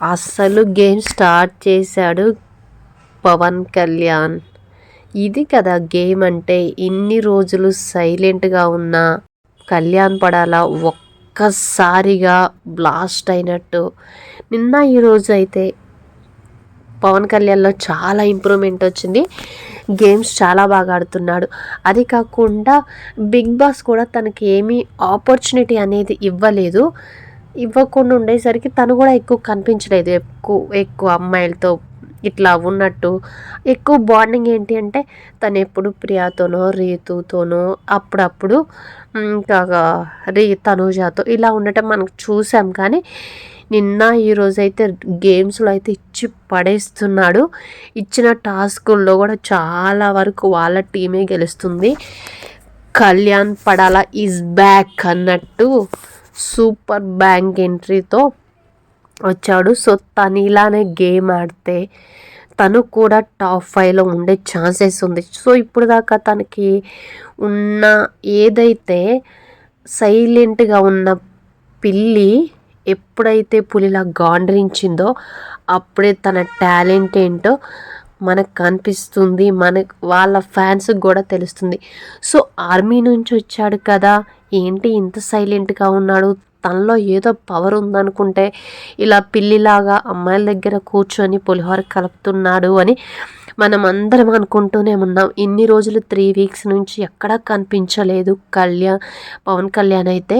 అస్సలు game start చేశాడు పవన్ కళ్యాణ్. ఇది కదా గేమ్ అంటే. ఇన్ని రోజులు సైలెంట్గా ఉన్న కళ్యాణ్ పడాల ఒక్కసారిగా బ్లాస్ట్ అయినట్టు నిన్న ఈరోజు అయితే పవన్ కళ్యాణ్లో చాలా ఇంప్రూవ్మెంట్ వచ్చింది. గేమ్స్ చాలా బాగా ఆడుతున్నాడు. అది కాకుండా బిగ్ బాస్ కూడా తనకి ఏమీ ఆపర్చునిటీ అనేది ఇవ్వకుండా ఉండేసరికి తను కూడా ఎక్కువ కనిపించలేదు. ఎక్కువ అమ్మాయిలతో ఇట్లా ఉన్నట్టు ఎక్కువ బాండింగ్ ఏంటి అంటే తను ఎప్పుడు ప్రియాతోనో రీతుతోనో అప్పుడప్పుడు ఇంకా తనూజాతో ఇలా ఉండటం మనకు చూసాం. కానీ నిన్న ఈరోజు అయితే గేమ్స్లో అయితే ఇచ్చి పడేస్తున్నాడు. ఇచ్చిన టాస్కుల్లో కూడా చాలా వరకు వాళ్ళ టీమే గెలుస్తుంది. కళ్యాణ్ పడాల ఈజ్ బ్యాక్ అన్నట్టు సూపర్ బ్యాంక్ ఎంట్రీతో వచ్చాడు. సో తను ఇలానే గేమ్ ఆడితే తను కూడా టాప్ 5లో ఉండే ఛాన్సెస్ ఉంది. సో ఇప్పుడు దాకా తనకి ఉన్న ఏదైతే సైలెంట్గా ఉన్న పిల్లి ఎప్పుడైతే పులిలా గాండ్రించిందో అప్పుడే తన టాలెంట్ ఏంటో మనకు కనిపిస్తుంది. వాళ్ళ ఫ్యాన్స్కి కూడా తెలుస్తుంది. సో ఆర్మీ నుంచి వచ్చాడు కదా, ఏంటి ఇంత సైలెంట్గా ఉన్నాడు, తనలో ఏదో పవర్ ఉందనుకుంటే ఇలా పిల్లిలాగా అమ్మాయిల దగ్గర కూర్చొని పులిహోర కలుపుతున్నాడు అని మనం అందరం అనుకుంటూనే ఉన్నాం. ఇన్ని రోజులు 3 వీక్స్ నుంచి ఎక్కడా కనిపించలేదు పవన్ కళ్యాణ్ అయితే.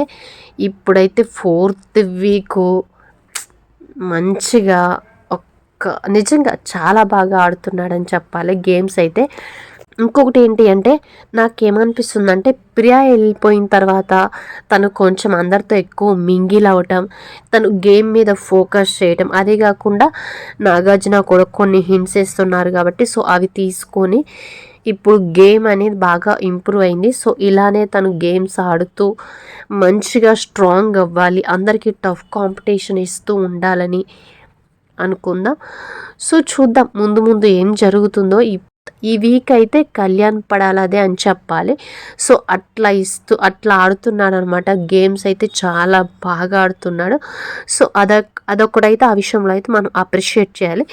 ఇప్పుడైతే 4th వీకు మంచిగా నిజంగా చాలా బాగా ఆడుతున్నాడని చెప్పాలి గేమ్స్ అయితే. ఇంకొకటి ఏంటి అంటే నాకేమనిపిస్తుందంటే ప్రియా వెళ్ళిపోయిన తర్వాత తను కొంచెం అందరితో ఎక్కువ మింగిల్ అవటం, తను గేమ్ మీద ఫోకస్ చేయటం, అదే కాకుండా నాగార్జున కూడా కొన్ని హింట్స్ ఇస్తున్నారు కాబట్టి సో అవి తీసుకొని ఇప్పుడు గేమ్ అనేది బాగా ఇంప్రూవ్ అయింది. సో ఇలానే తను గేమ్స్ ఆడుతూ మంచిగా స్ట్రాంగ్ అవ్వాలి, అందరికీ టఫ్ కాంపిటీషన్ ఇస్తూ ఉండాలని అనుకుందాం. సో చూద్దాం ముందు ముందు ఏం జరుగుతుందో. ఈ వీక్ అయితే కళ్యాణ్ పడాలదే అని చెప్పాలి. సో అట్లా ఆడుతున్నాడు అనమాట. గేమ్స్ అయితే చాలా బాగా ఆడుతున్నాడు. సో అదొకటైతే ఆ విషయంలో అయితే మనం అప్రిషియేట్ చేయాలి.